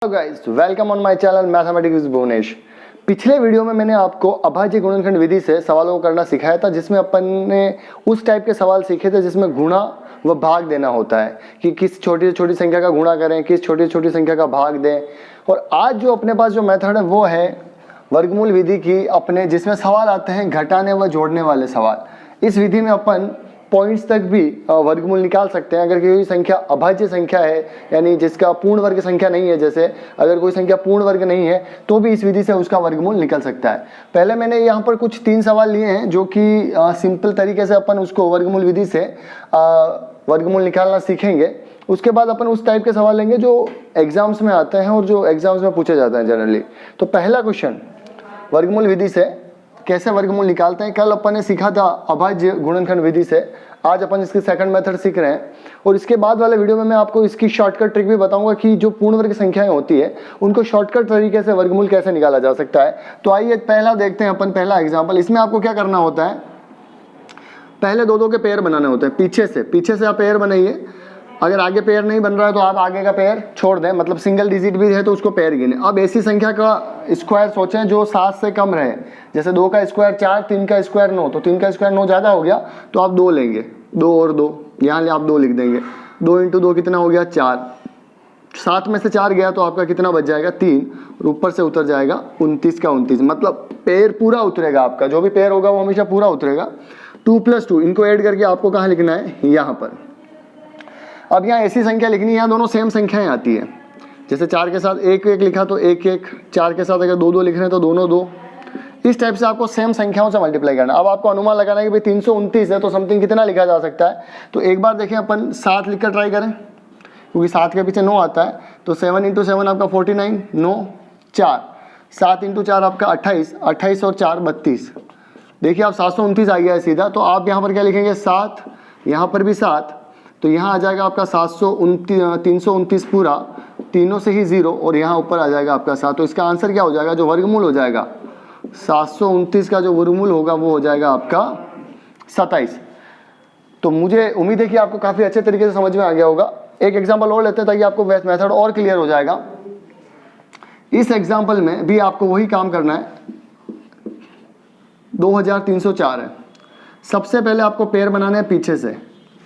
Hello guys, welcome on my channel mathematics Bhuvnesh. पिछले video में मैंने आपको अभाज्य गुणनखंड विधि से सवालों को करना सिखाया था, जिसमें अपन ने उस टाइप के सवाल सीखे थे जिसमें गुणा व भाग देना होता है कि किस छोटी से छोटी संख्या का गुणा करें, किस छोटी से छोटी संख्या का भाग दें। और आज जो अपने पास जो मेथड है वो है वर्गमूल विधि की, अपने जिसमें सवाल आते हैं घटाने व जोड़ने वाले सवाल। इस विधि में अपन पॉइंट्स तक भी वर्गमूल निकाल सकते हैं। अगर कोई संख्या अभाज्य संख्या है, यानी जिसका पूर्ण वर्ग संख्या नहीं है, जैसे अगर कोई संख्या पूर्ण वर्ग नहीं है तो भी इस विधि से उसका वर्गमूल निकल सकता है। पहले मैंने यहाँ पर कुछ 3 सवाल लिए हैं जो कि सिंपल तरीके से अपन उसको वर्गमूल विधि से वर्गमूल निकालना सीखेंगे। उसके बाद अपन उस टाइप के सवाल लेंगे जो एग्जाम्स में आते हैं और जो एग्जाम्स में पूछे जाते हैं जनरली। तो पहला क्वेश्चन, वर्गमूल विधि से कैसे वर्गमूल निकालते हैं। कल अपन ने सीखा था अभाज्य गुणनखंड विधि से, आज अपन इसकी सेकंड मेथड सीख रहे हैं। और इसके बाद वाले वीडियो में मैं आपको इसकी शॉर्टकट ट्रिक भी बताऊंगा कि जो पूर्ण वर्ग संख्याएं होती है उनको शॉर्टकट तरीके से वर्गमूल कैसे निकाला जा सकता है। तो आइए पहला देखते हैं अपन, पहला एग्जाम्पल। इसमें आपको क्या करना होता है, पहले दो के पेयर बनाने होते हैं। पीछे से आप पेयर बनाइए। अगर आगे पेयर नहीं बन रहा है तो आप आगे का पेयर छोड़ दें, मतलब सिंगल डिजिट भी है तो उसको पेयर गिने। अब ऐसी संख्या का स्क्वायर सोचें जो 7 से कम रहे, जैसे 2 का स्क्वायर 4, 3 का स्क्वायर 9, तो 3 का स्क्वायर 9 ज़्यादा हो गया तो आप 2 लेंगे, 2 और 2, यहाँ आप 2 लिख देंगे। 2 × 2 कितना हो गया 4, 7 में से 4 गया तो आपका कितना बच जाएगा 3, और ऊपर से उतर जाएगा 29 का 29, मतलब पेयर पूरा उतरेगा आपका। जो भी पेयर होगा वो हमेशा पूरा उतरेगा। 2 + 2 इनको ऐड करके आपको कहाँ लिखना है, यहाँ पर। अब यहाँ ऐसी संख्या लिखनी है, यहाँ दोनों सेम संख्याएं आती है। जैसे 4 के साथ 1 1 लिखा तो 1 1, 4 के साथ अगर 2 2 लिख रहे हैं तो दोनों 2। इस टाइप से आपको सेम संख्याओं से मल्टीप्लाई करना। अब आपको अनुमान लगाना है कि भाई 329 है तो समथिंग कितना लिखा जा सकता है। तो एक बार देखें अपन 7 लिखकर ट्राई करें, क्योंकि 7 के पीछे 9 आता है। तो 7 × 7 आपका 49, 9 4, 7 × 4 आपका 28, 28 और 4 32। देखिए आप 729 आ गया है सीधा। तो आप यहाँ पर क्या लिखेंगे 7, यहाँ पर भी 7, तो यहाँ आ जाएगा आपका 329 पूरा, तीनों से ही 0, और यहाँ ऊपर आ जाएगा आपका 7। तो इसका आंसर क्या हो जाएगा, जो वर्गमूल हो जाएगा 729 का जो वर्गमूल होगा वो हो जाएगा आपका 27। तो मुझे उम्मीद है कि आपको काफ़ी अच्छे तरीके से समझ में आ गया होगा। एक एग्जाम्पल और लेते हैं ताकि आपको मेथड और क्लियर हो जाएगा। इस एग्जाम्पल में भी आपको वही काम करना है। 2304 है। सबसे पहले आपको पेयर बनाना है पीछे से,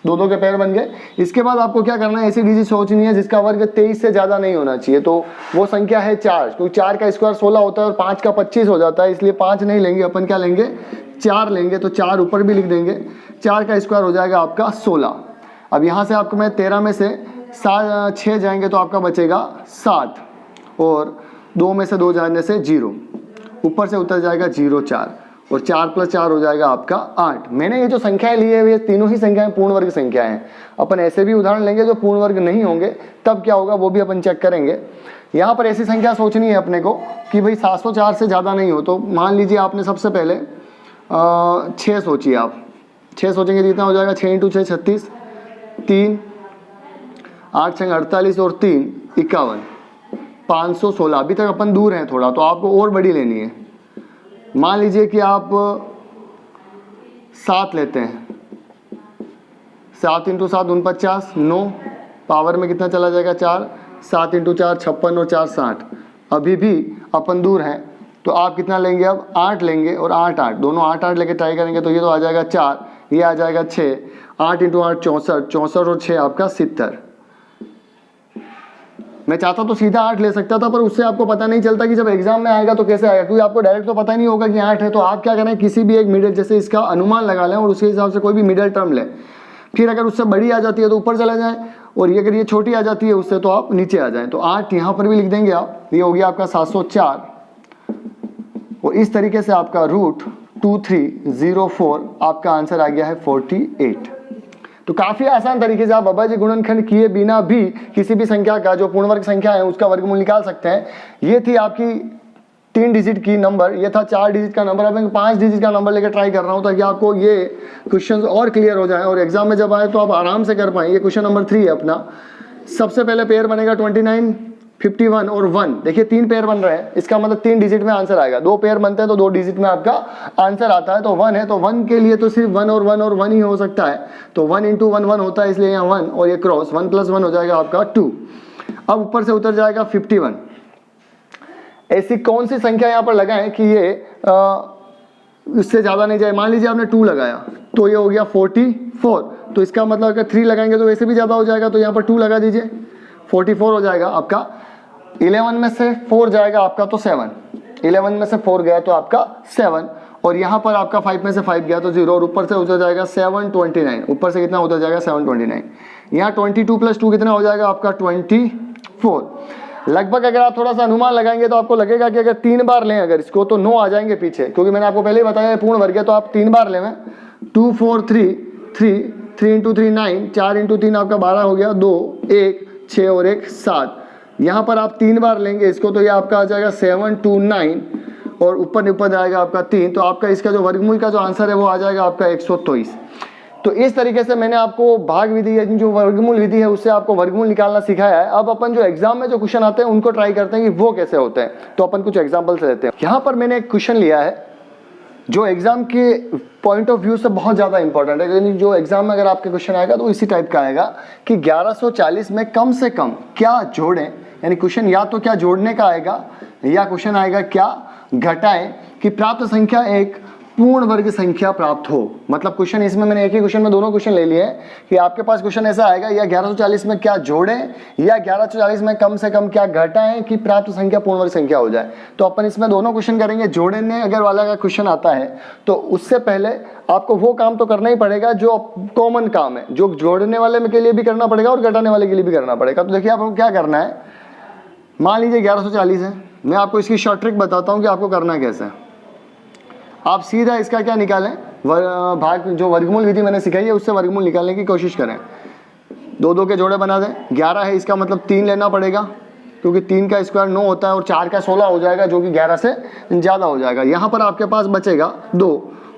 2 के पेयर बन गए। इसके बाद आपको क्या करना है, ऐसी डिजिट सोचनी है जिसका वर्ग 23 से ज़्यादा नहीं होना चाहिए। तो वो संख्या है 4, क्योंकि 4 का स्क्वायर 16 होता है और 5 का 25 हो जाता है, इसलिए 5 नहीं लेंगे अपन, क्या लेंगे 4 लेंगे। तो 4 ऊपर भी लिख देंगे, 4 का स्क्वायर हो जाएगा आपका 16। अब यहाँ से आपको मैं 13 में से 6 जाएंगे तो आपका बचेगा 7, और 2 में से 2 जाने से 0, ऊपर से उतर जाएगा 0 4, और 4 + 4 हो जाएगा आपका 8। मैंने ये जो संख्याएं ली है ये तीनों ही संख्याएं पूर्ण वर्ग संख्याएं हैं। अपन ऐसे भी उदाहरण लेंगे जो पूर्ण वर्ग नहीं होंगे, तब क्या होगा वो भी अपन चेक करेंगे। यहाँ पर ऐसी संख्या सोचनी है अपने को कि भाई 704 से ज़्यादा नहीं हो। तो मान लीजिए आपने सबसे पहले 6 सोचिए। आप 6 सोचेंगे तो कितना हो जाएगा, 6 × 6 36, 3 8 6 48 और 3 51, 516। अभी तक अपन दूर हैं थोड़ा, तो आपको और बड़ी लेनी है। मान लीजिए कि आप 7 लेते हैं, 7 × 7 49, 9 पावर में कितना चला जाएगा 4, 7 × 4 56 और 4 60। अभी भी अपन दूर हैं, तो आप कितना लेंगे, अब 8 लेंगे, और 8 8 दोनों 8 8 लेके ट्राई करेंगे तो ये तो आ जाएगा 4, ये आ जाएगा 6, 8 × 8 64, 64 और 6 आपका 70। मैं चाहता तो सीधा 8 ले सकता था, पर उससे आपको पता नहीं चलता कि जब एग्जाम में आएगा तो कैसे आएगा, क्योंकि आपको डायरेक्ट तो पता ही नहीं होगा कि 8 है। तो आप क्या करें, किसी भी एक मिडिल, जैसे इसका अनुमान लगा लें और उसके हिसाब से कोई भी मिडिल टर्म लें। फिर अगर उससे बड़ी आ जाती है तो ऊपर चले जाएं, और ये अगर ये छोटी आ जाती है उससे तो आप नीचे आ जाएं। तो 8 यहाँ पर भी लिख देंगे आप, ये हो गया आपका 704। और इस तरीके से आपका √2304 आपका आंसर आ गया है 48। तो काफी आसान तरीके से आप अभाज्य गुणनखंड किए बिना भी किसी भी संख्या का, जो पूर्ण वर्ग संख्या है, उसका वर्गमूल निकाल सकते हैं। ये थी आपकी 3 डिजिट की नंबर, ये था 4 डिजिट का नंबर। अब मैं 5 डिजिट का नंबर लेकर ट्राई कर रहा हूं ताकि आपको ये क्वेश्चन और क्लियर हो जाए और एग्जाम में जब आए तो आप आराम से कर पाए। ये क्वेश्चन नंबर 3 है अपना। सबसे पहले पेयर बनेगा 29, 51 और 1। देखिए 3 पेयर बन रहे हैं, इसका मतलब 3 डिजिट में आंसर आएगा। 2 पेयर बनते हैं तो 2 डिजिट में आपका आंसर आता है। तो 1 है तो 1 के लिए तो सिर्फ 1 और 1 और 1 ही हो सकता है। तो 1 × 1 1 होता है, इसलिए यहाँ 1 और ये क्रॉस 1 + 1 हो जाएगा आपका 2। अब ऊपर से उतर जाएगा 51। ऐसी कौन सी संख्या यहाँ पर लगाएं कि ये इससे ज़्यादा नहीं जाए। मान लीजिए आपने 2 लगाया तो ये हो गया 44, तो इसका मतलब अगर 3 लगाएंगे तो वैसे भी ज़्यादा हो जाएगा, तो यहाँ पर 2 लगा दीजिए, 44 हो जाएगा आपका। 11 में से 4 जाएगा आपका तो 7, 11 में से 4 गया तो आपका 7, और यहाँ पर आपका 5 में से 5 गया तो 0, और ऊपर से उतर जाएगा 729। ऊपर से कितना उतर जाएगा 729। यहाँ 22 + 2 कितना हो जाएगा आपका 24। लगभग अगर आप थोड़ा सा अनुमान लगाएंगे तो आपको लगेगा कि अगर 3 बार लें अगर इसको तो 9 आ जाएंगे पीछे, क्योंकि मैंने आपको पहले ही बताया पूर्ण वर्ग है, तो आप 3 बार लें। 2 4 3 3 3 × 3 9, 4 × 3 आपका 12 हो गया, 2 1 6 और 1 7। यहाँ पर आप 3 बार लेंगे इसको तो ये आपका आ जाएगा 729, और ऊपर जाएगा आपका 3, तो आपका इसका जो वर्गमूल का जो आंसर है वो आ जाएगा आपका 123। तो इस तरीके से मैंने आपको भाग विधि है, जो वर्गमूल विधि है उससे आपको वर्गमूल निकालना सिखाया है। अब अपन जो एग्जाम में जो क्वेश्चन आते हैं उनको ट्राई करते हैं कि वो कैसे होते हैं, तो अपन कुछ एग्जाम्पल से लेते हैं। यहाँ पर मैंने एक क्वेश्चन लिया है जो एग्जाम के पॉइंट ऑफ व्यू से बहुत ज़्यादा इंपॉर्टेंट है, यानी जो एग्जाम में अगर आपके क्वेश्चन आएगा तो इसी टाइप का आएगा कि 1140 में कम से कम क्या जोड़ें, यानी क्वेश्चन या तो क्या जोड़ने का आएगा या क्वेश्चन आएगा क्या घटाएं कि प्राप्त संख्या एक पूर्ण वर्ग संख्या प्राप्त हो। मतलब क्वेश्चन इसमें मैंने एक ही क्वेश्चन में दोनों क्वेश्चन ले लिए हैं कि आपके पास क्वेश्चन ऐसा आएगा या 1140 में क्या जोड़ें या 1140 में कम से कम क्या घटाएं कि प्राप्त संख्या पूर्ण वर्ग संख्या हो जाए। तो अपन इसमें दोनों क्वेश्चन करेंगे। जोड़ने अगर वाला का क्वेश्चन आता है तो उससे पहले आपको वो काम तो करना ही पड़ेगा जो कॉमन काम है, जो जोड़ने वाले के लिए भी करना पड़ेगा और घटाने वाले के लिए भी करना पड़ेगा। तो देखिए आपको क्या करना है, मान लीजिए 1140 है, मैं आपको इसकी शॉर्ट ट्रिक बताता हूँ कि आपको करना कैसे है। आप सीधा इसका क्या निकालें, भाग जो वर्गमूल विधि मैंने सिखाई है उससे वर्गमूल निकालने की कोशिश करें। 2 2 के जोड़े बना दें। 11 है, इसका मतलब 3 लेना पड़ेगा क्योंकि 3 का स्क्वायर 9 होता है और 4 का 16 हो जाएगा जो कि 11 से ज़्यादा हो जाएगा। यहाँ पर आपके पास बचेगा 2,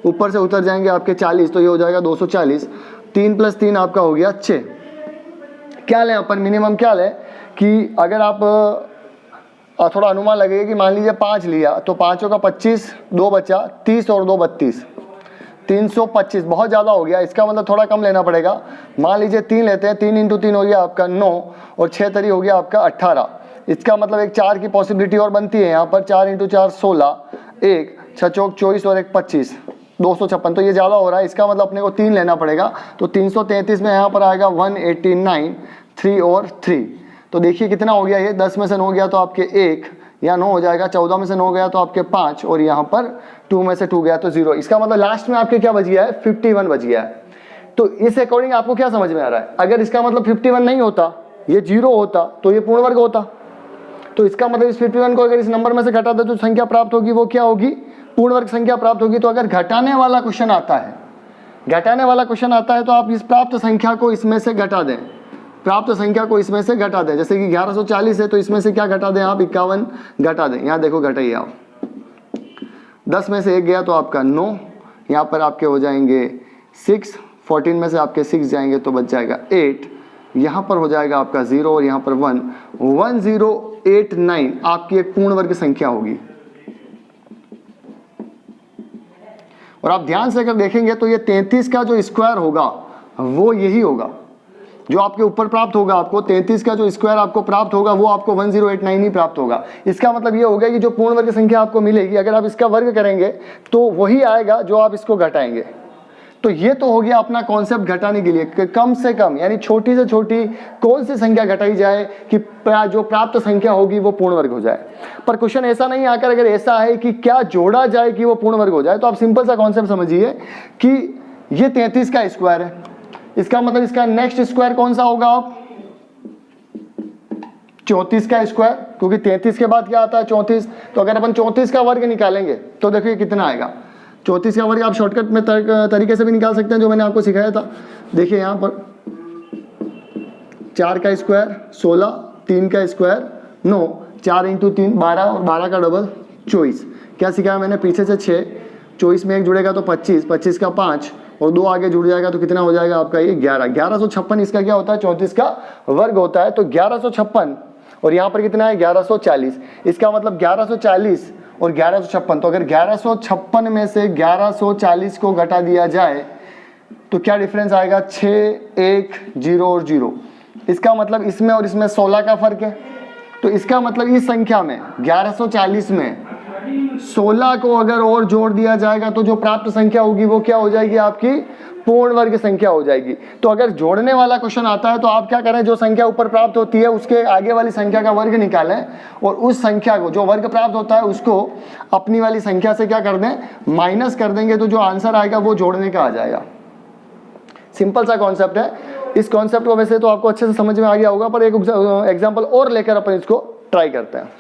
ऊपर से उतर जाएंगे आपके 40, तो ये हो जाएगा 240। 3 + 3 आपका हो गया 6। क्या लें अपन, मिनिमम क्या लें कि अगर आप थोड़ा अनुमान लगेगा कि मान लीजिए 5 लिया तो 5 का 25, 2 बचा 30 और 2 32, 325 बहुत ज़्यादा हो गया। इसका मतलब थोड़ा कम लेना पड़ेगा। मान लीजिए 3 लेते हैं, 3 × 3 हो गया आपका 9 और 6 तरी हो गया आपका 18। इसका मतलब एक 4 की पॉसिबिलिटी और बनती है यहाँ पर। 4 × 4 16, 1 6 चौक 24 और 1 25, 256। तो ये ज़्यादा हो रहा है, इसका मतलब अपने को 3 लेना पड़ेगा। तो 333 में यहाँ पर आएगा 189, 3 और 3। तो देखिए कितना हो गया ये, 10 में से 9 गया तो आपके 1, या 9 हो जाएगा। 14 में से 9 गया तो आपके 5, और यहाँ पर 2 में से 2 गया तो 0। इसका मतलब लास्ट में आपके क्या बच गया है, 51 बच गया है। तो इस अकॉर्डिंग आपको क्या समझ में आ रहा है, अगर इसका मतलब 51 नहीं होता, ये 0 होता तो ये पूर्ण वर्ग होता। तो इसका मतलब इस 51 को अगर इस नंबर में से घटा दे तो संख्या प्राप्त होगी, वो क्या होगी, पूर्ण वर्ग संख्या प्राप्त होगी। तो अगर घटाने वाला क्वेश्चन आता है, घटाने वाला क्वेश्चन आता है तो आप इस प्राप्त संख्या को इसमें से घटा दें, प्राप्त संख्या को इसमें से घटा दें। जैसे कि 1140 है तो इसमें से क्या घटा दें आप, 51 घटा दें। यहाँ देखो घटाइए आप, 10 में से 1 गया तो आपका 9, यहाँ पर आपके हो जाएंगे 6, 14 में से आपके 6 जाएंगे तो बच जाएगा 8, यहाँ पर हो जाएगा आपका 0 और यहाँ पर 1, 1089 आपकी एक पूर्ण वर्ग संख्या होगी। और आप ध्यान से अगर देखेंगे तो ये 33 का जो स्क्वायर होगा वो यही होगा जो आपके ऊपर प्राप्त होगा। आपको 33 का जो स्क्वायर आपको प्राप्त होगा वो आपको 1089 ही प्राप्त होगा। इसका मतलब ये होगा कि जो पूर्ण वर्ग संख्या आपको मिलेगी अगर आप इसका वर्ग करेंगे तो वही आएगा जो आप इसको घटाएंगे। तो ये तो हो गया अपना कॉन्सेप्ट घटाने के लिए, कम से कम यानी छोटी से छोटी कौन सी संख्या घटाई जाए कि जो प्राप्त संख्या होगी वो पूर्ण वर्ग हो जाए। पर क्वेश्चन ऐसा नहीं आकर अगर ऐसा है कि क्या जोड़ा जाए कि वो पूर्ण वर्ग हो जाए, तो आप सिंपल सा कॉन्सेप्ट समझिए कि ये 33 का स्क्वायर है, इसका मतलब इसका नेक्स्ट स्क्वायर कौन सा होगा आप, 34 का स्क्वायर, क्योंकि 33 के बाद क्या आता है 34। तो अगर अपन 34 का वर्ग निकालेंगे तो देखिए कितना आएगा। 34 का वर्ग आप शॉर्टकट में तरीके से भी निकाल सकते हैं जो मैंने आपको सिखाया था। देखिए यहाँ पर 4 का स्क्वायर 16, 3 का स्क्वायर 9, 4 × 3 12 और 12 का डबल 24। क्या सिखाया मैंने, पीछे से 6, 24 में 1 जुड़ेगा तो 25, 25 का 5 और 2 आगे जुड़ जाएगा तो कितना हो जाएगा आपका ये 11। 1156 इसका क्या होता है, 34 का वर्ग होता है। तो 1156 और यहाँ पर कितना है 1140। इसका मतलब 1140 और 1156। तो अगर 1156 में से 1140 को घटा दिया जाए तो क्या डिफरेंस आएगा, 6, 1, 0 और 0। इसका मतलब इसमें और इसमें 16 का फर्क है। तो इसका मतलब इस संख्या में 1140 में 16 को अगर और जोड़ दिया जाएगा तो जो प्राप्त संख्या होगी वो क्या हो जाएगी, आपकी पूर्ण वर्ग संख्या हो जाएगी। तो अगर जोड़ने वाला क्वेश्चन आता है तो आप क्या करें, जो संख्या ऊपर प्राप्त होती है उसके आगे वाली संख्या का वर्ग निकालें और उस संख्या को, जो वर्ग प्राप्त होता है उसको अपनी वाली संख्या से क्या कर दें, माइनस कर देंगे, तो जो आंसर आएगा वो जोड़ने का आ जाएगा। सिंपल सा कॉन्सेप्ट है। इस कॉन्सेप्ट को वैसे तो आपको अच्छे से समझ में आ गया होगा, पर एक एग्जाम्पल और लेकर अपन इसको ट्राई करते हैं।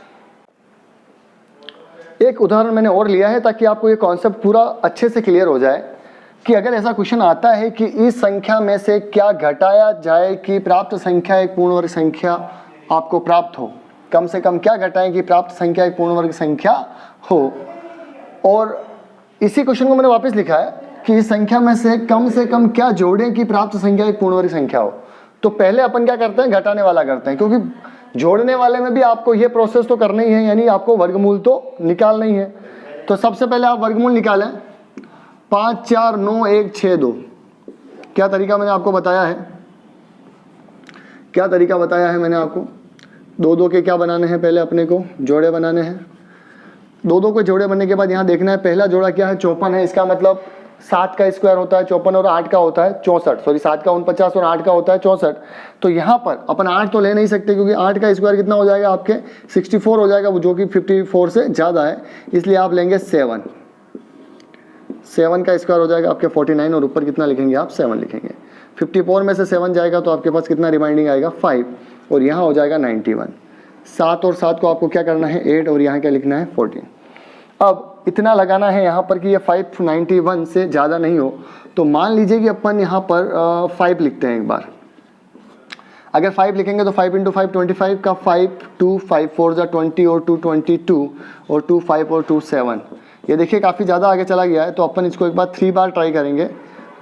एक उदाहरण मैंने और लिया है ताकि आपको ये कॉन्सेप्ट पूरा अच्छे से क्लियर हो जाए कि अगर ऐसा क्वेश्चन आता है कि इस संख्या में से क्या घटाया जाए कि प्राप्त संख्या एक पूर्ण वर्ग संख्या आपको प्राप्त हो, कम से कम क्या घटाएं कि प्राप्त संख्या एक पूर्ण वर्ग संख्या हो। और इसी क्वेश्चन को मैंने वापस लिखा है कि इस संख्या में से कम क्या जोड़ें कि प्राप्त संख्या एक पूर्ण वर्ग संख्या हो। तो पहले अपन क्या करते हैं, घटाने वाला करते हैं, क्योंकि जोड़ने वाले में भी आपको ये प्रोसेस तो करना ही है, यानी आपको वर्गमूल तो निकालना ही है। तो सबसे पहले आप वर्गमूल निकालें। 5 4 9 1 6 2। क्या तरीका मैंने आपको बताया है, क्या तरीका बताया है मैंने आपको। 2 2 के क्या बनाने हैं, पहले अपने को जोड़े बनाने हैं। 2 2 के जोड़े बनने के बाद यहाँ देखना है पहला जोड़ा क्या है, 54 है। इसका मतलब 7 का स्क्वायर होता है 54 और 8 का होता है 64, सॉरी 7 का 49 और 8 का होता है 64। तो यहाँ पर अपन 8 तो ले नहीं सकते क्योंकि 8 का स्क्वायर कितना हो जाएगा, आपके 64 हो जाएगा, वो जो कि 54 से ज़्यादा है, इसलिए आप लेंगे 7 का स्क्वायर हो जाएगा आपके 49 और ऊपर कितना लिखेंगे आप, 7 लिखेंगे। 54 में से 7 जाएगा तो आपके पास कितना रिमाइंडिंग आएगा, 5, और यहाँ हो जाएगा 91। 7 और 7 को आपको क्या करना है, 8, और यहाँ क्या लिखना है, 14। अब इतना लगाना है यहाँ पर कि ये 591 से ज़्यादा नहीं हो। तो मान लीजिए कि अपन यहाँ पर 5 लिखते हैं एक बार। अगर 5 लिखेंगे तो 5 × 5 25 का 5 2 5 4 जा 20 और 2 22 और 2 5 और 2 7। ये देखिए काफ़ी ज़्यादा आगे चला गया है। तो अपन इसको एक बार 3 बार ट्राई करेंगे,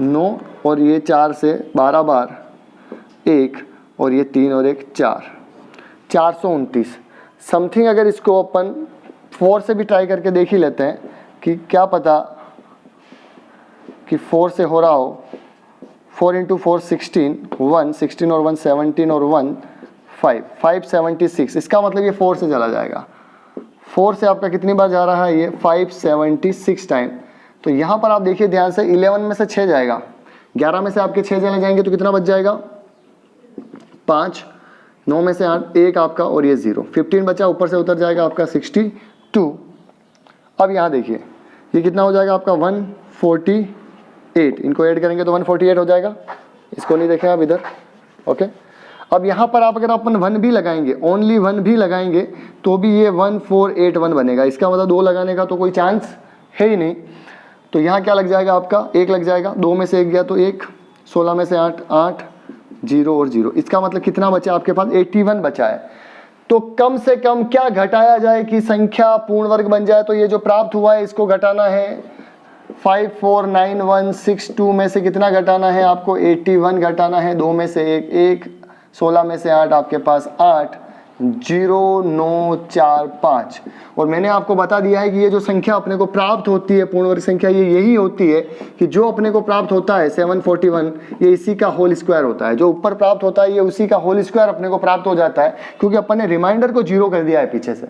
9 और ये 4 से 12 बार 1 और ये 3 और 1 4, 429 समथिंग। अगर इसको अपन 4 से भी ट्राई करके देख ही लेते हैं कि क्या पता कि 4 से हो रहा हो। 4 × 4 16, 1 16 और 1 17 और 1 5 576। इसका मतलब ये 4 से चला जाएगा। 4 से आपका कितनी बार जा रहा है, ये 576 टाइम। तो यहाँ पर आप देखिए ध्यान से, 11 में से 6 जाएगा, 11 में से आपके 6 चले जाएंगे तो कितना बच जाएगा, 5, 9 में से 8 1 आपका और ये 0, 15 बचा, ऊपर से उतर जाएगा आपका 62। अब यहाँ देखिए ये कितना हो जाएगा आपका 148, इनको ऐड करेंगे तो 148 हो जाएगा। इसको नहीं देखें आप इधर, ओके। अब यहाँ पर आप अगर अपन 1 भी लगाएंगे, ओनली 1 भी लगाएंगे तो भी ये 1481 बनेगा। इसका मतलब 2 लगाने का तो कोई चांस है ही नहीं। तो यहाँ क्या लग जाएगा आपका, 1 लग जाएगा, 2 में से 1 गया तो 1, 16 में से 8 8, 0 और 0। इसका मतलब कितना बचा आपके पास, 81 बचा है। तो कम से कम क्या घटाया जाए कि संख्या पूर्ण वर्ग बन जाए। तो ये जो प्राप्त हुआ है इसको घटाना है, 549,162 में से कितना घटाना है आपको, 81 घटाना है। 2 में से 1 1, 16 में से 8 आपके पास 8, 0 9 4 5। और मैंने आपको बता दिया है कि ये जो संख्या अपने को प्राप्त होती है पूर्ण वर्ग संख्या, ये यही होती है कि जो अपने को प्राप्त होता है 741, ये इसी का होल स्क्वायर होता है। जो ऊपर प्राप्त होता है ये उसी का होल स्क्वायर अपने को प्राप्त हो जाता है, क्योंकि अपन ने रिमाइंडर को 0 कर दिया है पीछे से,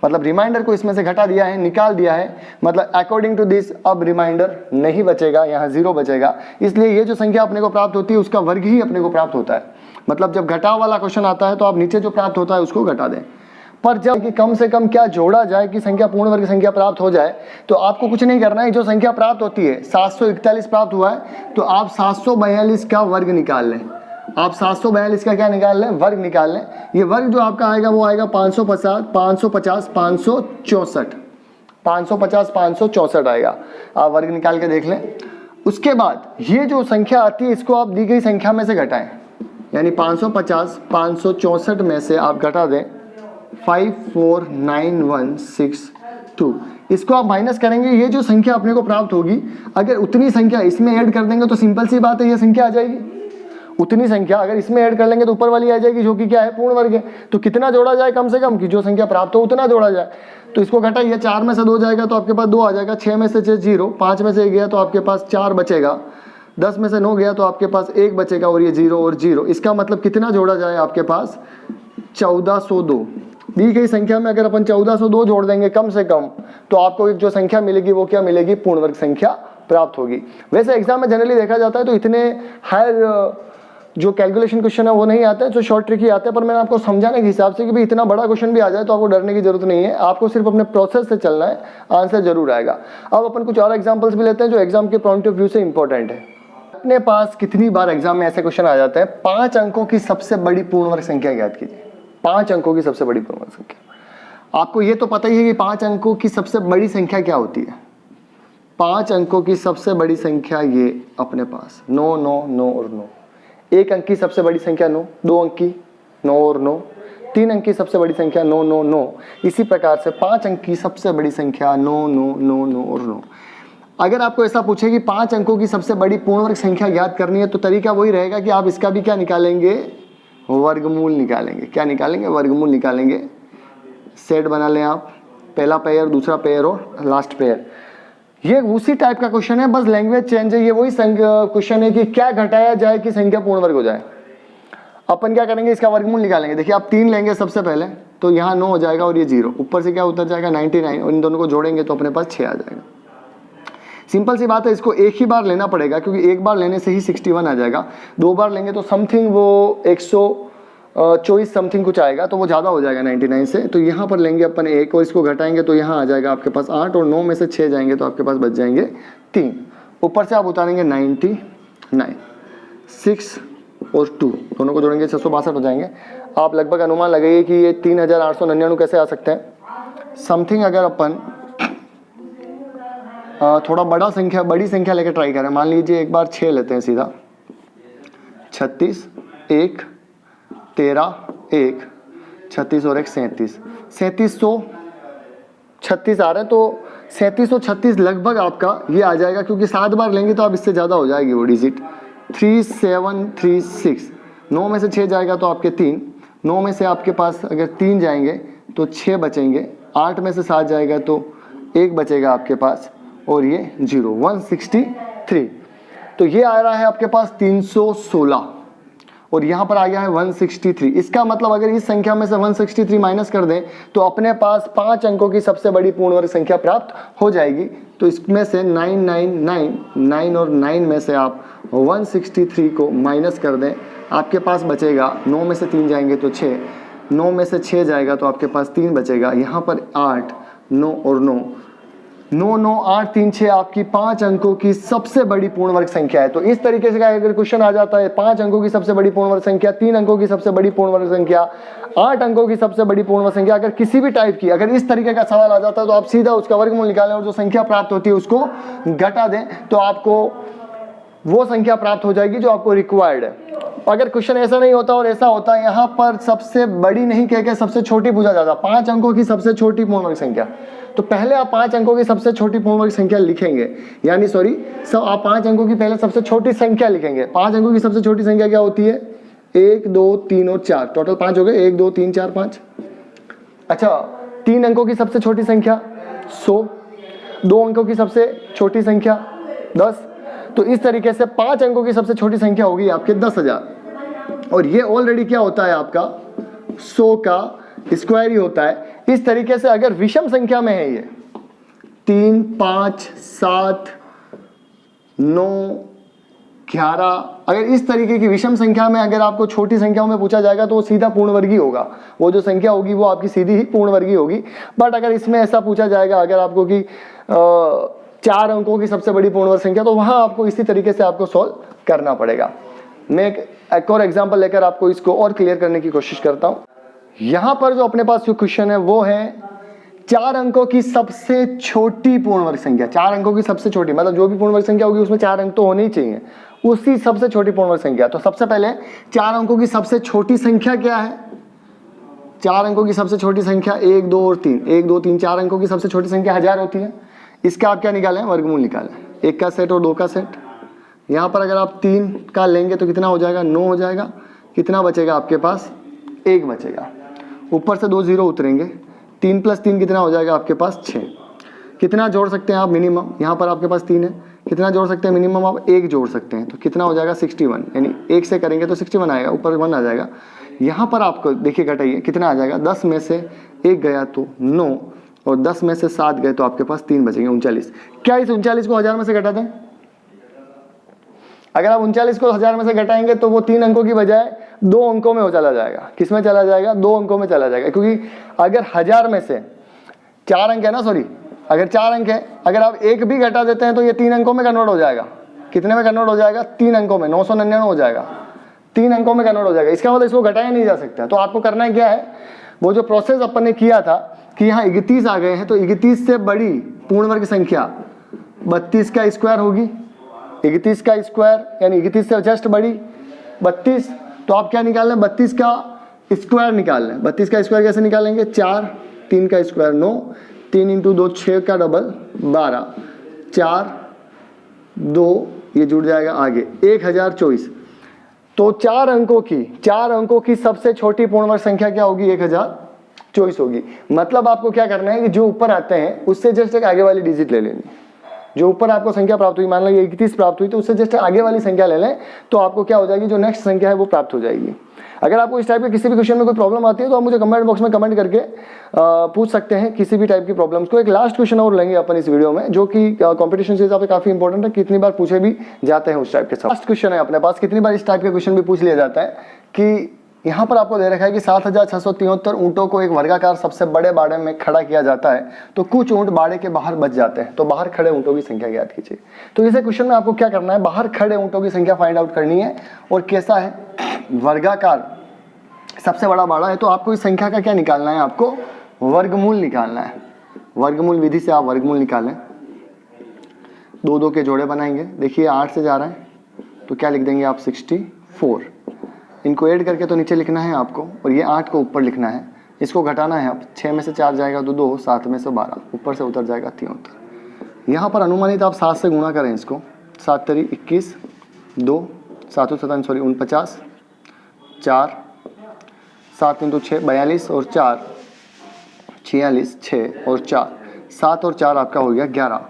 मतलब रिमाइंडर को इसमें से घटा दिया है, निकाल दिया है। मतलब अकॉर्डिंग टू दिस अब रिमाइंडर नहीं बचेगा, यहाँ 0 बचेगा। इसलिए ये जो संख्या अपने को प्राप्त होती है उसका वर्ग ही अपने को प्राप्त होता है। मतलब जब घटाव वाला क्वेश्चन आता है तो आप नीचे जो प्राप्त होता है उसको घटा दें। पर जब कि कम से कम क्या जोड़ा जाए कि संख्या पूर्ण वर्ग संख्या प्राप्त हो जाए, तो आपको कुछ नहीं करना है। जो संख्या प्राप्त होती है 741 प्राप्त हुआ है तो आप 742 का वर्ग निकाल लें। आप 742 का क्या निकाल लें, वर्ग निकाल लें। ये वर्ग जो आपका आएगा वो आएगा 550 564 आएगा। आप वर्ग निकाल के देख लें। उसके बाद ये जो संख्या आती है इसको आप दी गई संख्या में से घटाएं, यानी 550 564 में से आप घटा दें 549,162। इसको आप माइनस करेंगे, ये जो संख्या अपने को प्राप्त होगी अगर उतनी संख्या इसमें ऐड कर देंगे तो सिंपल सी बात है ये संख्या आ जाएगी। उतनी संख्या अगर इसमें ऐड कर लेंगे तो ऊपर वाली आ जाएगी जो कि क्या है, पूर्ण वर्ग है। तो कितना जोड़ा जाए कम से कम कि जो संख्या प्राप्त हो उतना जोड़ा जाए। तो इसको घटाइए, 4 में से 2 जाएगा तो आपके पास 2 आ जाएगा, 6 में से 6 0, 5 में से 1 गया तो आपके पास 4 बचेगा। 10 में से 9 गया तो आपके पास 1 बचेगा और ये 0 और 0। इसका मतलब कितना जोड़ा जाए आपके पास 1402। दी गई संख्या में अगर अपन 1402 जोड़ देंगे कम से कम तो आपको एक जो संख्या मिलेगी वो क्या मिलेगी, पूर्ण वर्ग संख्या प्राप्त होगी। वैसे एग्जाम में जनरली देखा जाता है तो इतने हायर जो कैलकुलेशन क्वेश्चन है वो नहीं आते हैं, जो शॉर्ट ट्रिक ही आते हैं, पर मैंने आपको समझाने के हिसाब से कि भाई इतना बड़ा क्वेश्चन भी आ जाए तो आपको डरने की जरूरत नहीं है, आपको सिर्फ अपने प्रोसेस से चलना है, आंसर जरूर आएगा। अब अपन कुछ और एग्जांपल्स भी लेते हैं जो एग्जाम के पॉइंट ऑफ व्यू से इंपॉर्टेंट है। अपने पास कितनी बार एग्जाम में ऐसे क्वेश्चन आ जाते हैं, 5 अंकों की सबसे बड़ी पूर्ण वर्ग संख्या ज्ञात कीजिए। 5 अंकों की सबसे बड़ी पूर्ण वर्ग संख्या। आपको ये तो पता ही है कि 5 अंकों की सबसे बड़ी संख्या क्या होती है। 5 अंकों की सबसे बड़ी संख्या ये अपने पास 9 9 9 और 9। 1 अंक की सबसे बड़ी संख्या 9, 2 अंक की 9 और 9, 3 अंक की सबसे बड़ी संख्या 9 9 9। इसी प्रकार से 5 अंक की सबसे बड़ी संख्या 9 9 9 9 और 9। अगर आपको ऐसा पूछे कि 5 अंकों की सबसे बड़ी पूर्ण वर्ग संख्या ज्ञात करनी है तो तरीका वही रहेगा कि आप इसका भी क्या निकालेंगे, वर्गमूल निकालेंगे। क्या निकालेंगे, वर्गमूल निकालेंगे। सेट बना लें आप, पहला पेयर, दूसरा पेयर और लास्ट पेयर। ये उसी टाइप का क्वेश्चन है, बस लैंग्वेज चेंज है। ये वही क्वेश्चन है कि क्या घटाया जाए कि संख्या पूर्ण वर्ग हो जाए। अपन क्या करेंगे, इसका वर्गमूल निकालेंगे। देखिए आप 3 लेंगे सबसे पहले तो यहाँ 9 हो जाएगा और ये 0, ऊपर से क्या उतर जाएगा 99 और इन दोनों को जोड़ेंगे तो अपने पास 6 आ जाएगा। सिंपल सी बात है, इसको एक ही बार लेना पड़ेगा क्योंकि एक बार लेने से ही 61 आ जाएगा। 2 बार लेंगे तो समथिंग वो 124 समथिंग कुछ आएगा, तो वो ज़्यादा हो जाएगा 99 से। तो यहाँ पर लेंगे अपन 1 और इसको घटाएंगे तो यहाँ आ जाएगा आपके पास 8 और 9 में से 6 जाएंगे तो आपके पास बच जाएंगे 3। ऊपर से आप उतारेंगे 99, 6 और 2 दोनों को जोड़ेंगे 662 हो जाएंगे। आप लगभग अनुमान लगाइए कि ये 3899 कैसे आ सकते हैं। समथिंग अगर अपन थोड़ा बड़ी संख्या लेकर ट्राई करें, मान लीजिए एक बार 6 लेते हैं सीधा, 36 1 13 1 36 और 1 37, 3736 आ रहे हैं। तो 3736 लगभग आपका ये आ जाएगा क्योंकि 7 बार लेंगे तो आप इससे ज़्यादा हो जाएगी वो डिजिट। 3736, 9 में से 6 जाएगा तो आपके 3, 9 में से आपके पास अगर 3 जाएंगे तो 6 बचेंगे, 8 में से 7 जाएगा तो 1 बचेगा आपके पास और ये 0, 163। तो ये आ रहा है आपके पास 316 और यहाँ पर आ गया है 163। इसका मतलब अगर इस संख्या में से 163 माइनस कर दें तो अपने पास 5 अंकों की सबसे बड़ी पूर्ण वर्ग संख्या प्राप्त हो जाएगी। तो इसमें से 9 और 9 में से आप 163 को माइनस कर दें, आपके पास बचेगा 9 में से 3 जाएंगे तो 6, 9 में से 6 जाएगा तो आपके पास 3 बचेगा। यहाँ पर 8 9 और 9, 9 9 8 3 6 आपकी 5 अंकों की सबसे बड़ी पूर्ण वर्ग संख्या है। तो इस तरीके से अगर क्वेश्चन आ जाता है 5 अंकों की सबसे बड़ी पूर्ण वर्ग संख्या, 3 अंकों की सबसे बड़ी पूर्ण वर्ग संख्या, 8 अंकों की सबसे बड़ी पूर्ण वर्ग संख्या, अगर किसी भी टाइप की अगर इस तरीके का सवाल आ जाता है तो आप सीधा उसका वर्गमूल निकालें और जो संख्या प्राप्त होती है उसको घटा दें तो आपको वो संख्या प्राप्त हो जाएगी जो आपको रिक्वायर्ड है। अगर क्वेश्चन ऐसा नहीं होता और ऐसा होता, यहाँ पर सबसे बड़ी नहीं कह के सबसे छोटी पूछा जाता, 5 अंकों की सबसे छोटी पूर्ण वर्ग संख्या, तो पहले आप 5 अंकों की सबसे छोटी पूर्ण वर्ग संख्या लिखेंगे, यानी आप 5 अंकों की पहले सबसे छोटी संख्या लिखेंगे। 5 अंकों की सबसे छोटी संख्या क्या होती है, 1 2 3 और 4, टोटल 5 हो गए, 1 2 3 4 5। अच्छा, 3 अंकों की सबसे छोटी संख्या 100, 2 अंकों की सबसे छोटी संख्या 10। तो इस तरीके से 5 अंकों की सबसे छोटी संख्या होगी आपके 10,000 और ये ऑलरेडी क्या होता है आपका 100 का स्क्वायर ही होता है। इस तरीके से अगर विषम संख्या में है ये 3 5 7 9 11, अगर इस तरीके की विषम संख्या में अगर आपको छोटी संख्याओं में पूछा जाएगा तो वो सीधा पूर्णवर्गीय होगा, वो जो संख्या होगी वो आपकी सीधी ही पूर्णवर्गीय होगी। बट अगर इसमें ऐसा पूछा जाएगा अगर आपको कि 4 अंकों की सबसे बड़ी पूर्ण वर्ग संख्या, तो वहां आपको इसी तरीके से आपको सॉल्व करना पड़ेगा। मैं एक और एग्जांपल लेकर आपको इसको और क्लियर करने की कोशिश करता हूं। यहां पर जो अपने पास जो क्वेश्चन है वो है 4 अंकों की सबसे छोटी पूर्ण वर्ग संख्या। 4 अंकों की सबसे छोटी मतलब जो भी पूर्ण वर्ग संख्या होगी उसमें 4 अंक तो होने ही चाहिए, उसी सबसे छोटी पूर्ण वर्ग संख्या। तो सबसे पहले 4 अंकों की सबसे छोटी संख्या क्या है, 4 अंकों की सबसे छोटी संख्या 1 2 और 3, 1 2 3 4 अंकों की सबसे छोटी संख्या 1000 होती है। इसका आप क्या निकालें, वर्गमूल निकालें, 1 का सेट और 2 का सेट। यहाँ पर अगर आप 3 का लेंगे तो कितना हो जाएगा, 9 हो जाएगा। कितना बचेगा आपके पास, 1 बचेगा। ऊपर से 2 जीरो उतरेंगे, 3 + 3 कितना हो जाएगा आपके पास 6। कितना जोड़ सकते हैं आप मिनिमम, यहाँ पर आपके पास 3 है, कितना जोड़ सकते हैं, मिनिमम आप 1 जोड़ सकते हैं। तो कितना हो जाएगा 61, यानी 1 से करेंगे तो 61 आएगा, ऊपर 1 आ जाएगा। यहाँ पर आपको देखिए घटाइए कितना आ जाएगा, 10 में से 1 गया तो 9 और 10 में से 7 गए तो आपके पास 3 बचेंगे, 39। क्या इस 39 को 1000 में से घटा दें? अगर आप 39 को 1000 में से घटाएंगे तो वो 3 अंकों की बजाय 2 अंकों में हो चला जाएगा। किस में चला जाएगा? 2 अंकों में चला जाएगा, क्योंकि अगर 1000 में से 4 अंक है ना, सॉरी अगर 4 अंक है, अगर आप 1 भी घटा देते हैं तो ये 3 अंकों में कन्वर्ट हो जाएगा। कितने में कन्वर्ट हो जाएगा? 3 अंकों में, 999 हो जाएगा, 3 अंकों में कन्वर्ट हो जाएगा। इसका मतलब इसको घटाया नहीं जा सकता। तो आपको करना क्या है, वो जो प्रोसेस अपन ने किया था कि यहाँ 31 आ गए हैं, तो 31 से बड़ी पूर्ण वर्ग संख्या 32 का स्क्वायर होगी। 31 का स्क्वायर यानी 31 से जस्ट बड़ी 32। तो आप क्या निकाल लें, 32 का स्क्वायर निकाल लें। 32 का स्क्वायर कैसे निकालेंगे? 4, 3 का स्क्वायर 9, 3 इंटू 2 6 का डबल 12, 4 2 ये जुड़ जाएगा आगे 1024। तो 4 अंकों की सबसे छोटी पूर्ण वर्ग संख्या क्या होगी? 1024 होगी। मतलब आपको क्या करना है कि जो ऊपर आते हैं उससे जस्ट एक आगे वाली डिजिट ले लेनी। जो ऊपर आपको संख्या प्राप्त हुई, मान लो 31 प्राप्त हुई, तो उससे जस्ट आगे वाली संख्या ले लें, तो आपको क्या हो जाएगी, जो नेक्स्ट संख्या है वो प्राप्त हो जाएगी। अगर आपको इस टाइप के किसी भी क्वेश्चन में कोई प्रॉब्लम आती है तो आप मुझे कमेंट बॉक्स में कमेंट करके पूछ सकते हैं किसी भी टाइप की प्रॉब्लम्स को। एक लास्ट क्वेश्चन और लेंगे अपन इस वीडियो में, जो कि कंपटीशन के हिसाब से काफी इंपॉर्टेंट है, कितनी बार पूछे भी जाते हैं उस टाइप के। लास्ट क्वेश्चन है अपने पास, कितनी बार इस टाइप के क्वेश्चन भी पूछ लिया जाता है कि यहाँ पर आपको दे रखा है कि 7673 ऊँटों को एक वर्गाकार सबसे बड़े बाड़े में खड़ा किया जाता है, तो कुछ ऊँट बाड़े के बाहर बच जाते हैं, तो बाहर खड़े ऊँटों की संख्या ज्ञात कीजिए। तो इसे क्वेश्चन में आपको क्या करना है, बाहर खड़े ऊँटों की संख्या फाइंड आउट करनी है। और कैसा है, वर्गाकार सबसे बड़ा बाड़ा है, तो आपको इस संख्या का क्या निकालना है, आपको वर्गमूल निकालना है। वर्गमूल विधि से आप वर्गमूल निकालें, 2 के जोड़े बनाएंगे। देखिए 8 से जा रहा है तो क्या लिख देंगे आप 64। इनको ऐड करके तो नीचे लिखना है आपको, और ये 8 को ऊपर लिखना है। इसको घटाना है, आप 6 में से 4 जाएगा तो 2, 7 में से 12, ऊपर से उतर जाएगा 73। यहाँ पर अनुमानित आप 7 से गुणा करें इसको, 7 तेरी 21, 2 7 7 सॉरी 49, 4 7 इंटू 6 42 और 4 46, 6 और 4 7 और 4 आपका हो गया 11,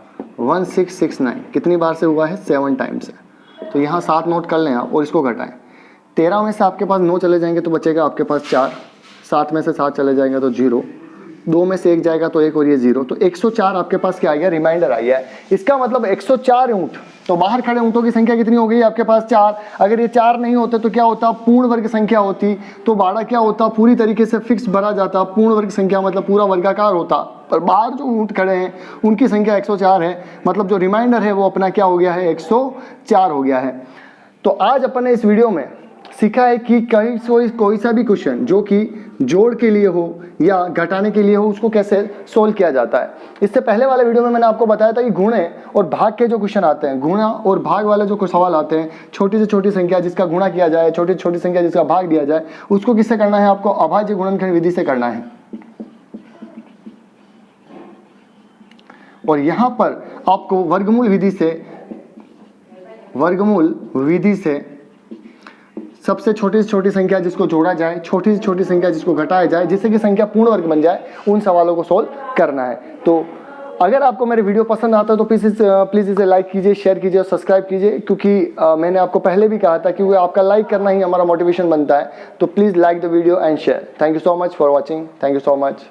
1669। कितनी बार से हुआ है? 7 टाइम्स है। तो यहाँ 7 नोट कर लें आप और इसको घटाएं। 13 में से आपके पास 9 चले जाएंगे तो बचेगा आपके पास 4, 7 में से 7 चले जाएंगे तो 0, 2 में से 1 जाएगा तो 1 और ये 0, तो 104 आपके पास क्या आ गया, रिमाइंडर आ गया है। इसका मतलब 104 ऊँट, तो बाहर खड़े ऊँटों की संख्या कितनी हो गई आपके पास? 4। अगर ये 4 नहीं होते तो क्या होता, पूर्ण वर्ग संख्या होती, तो बाड़ा क्या होता, पूरी तरीके से फिक्स भरा जाता। पूर्ण वर्ग संख्या मतलब पूरा वर्गाकार होता, पर बाहर जो ऊँट खड़े हैं उनकी संख्या 104 है, मतलब जो रिमाइंडर है वो अपना क्या हो गया है, 104 हो गया है। तो आज अपन ने इस वीडियो में सीखा है कि कोई सा भी क्वेश्चन जो कि जोड़ के लिए हो या घटाने के लिए हो, उसको कैसे सोल्व किया जाता है। इससे पहले वाले वीडियो में मैंने आपको बताया था कि गुणे और भाग के जो क्वेश्चन आते हैं, गुणा और भाग वाले जो सवाल आते हैं, छोटी से छोटी संख्या जिसका गुणा किया जाए, छोटी से छोटी संख्या जिसका भाग दिया जाए, उसको किससे करना है, आपको अभाज्य गुणनखंड विधि से करना है। और यहां पर आपको वर्गमूल विधि से सबसे छोटी से छोटी संख्या जिसको जोड़ा जाए, छोटी से छोटी संख्या जिसको घटाया जाए, जिससे कि संख्या पूर्ण वर्ग बन जाए, उन सवालों को सोल्व करना है। तो अगर आपको मेरे वीडियो पसंद आता है तो प्लीज़ इसे लाइक कीजिए, शेयर कीजिए और सब्सक्राइब कीजिए, क्योंकि मैंने आपको पहले भी कहा था कि वो आपका लाइक करना ही हमारा मोटिवेशन बनता है। तो please like the video and share. Thank you so much for watching. Thank you so much.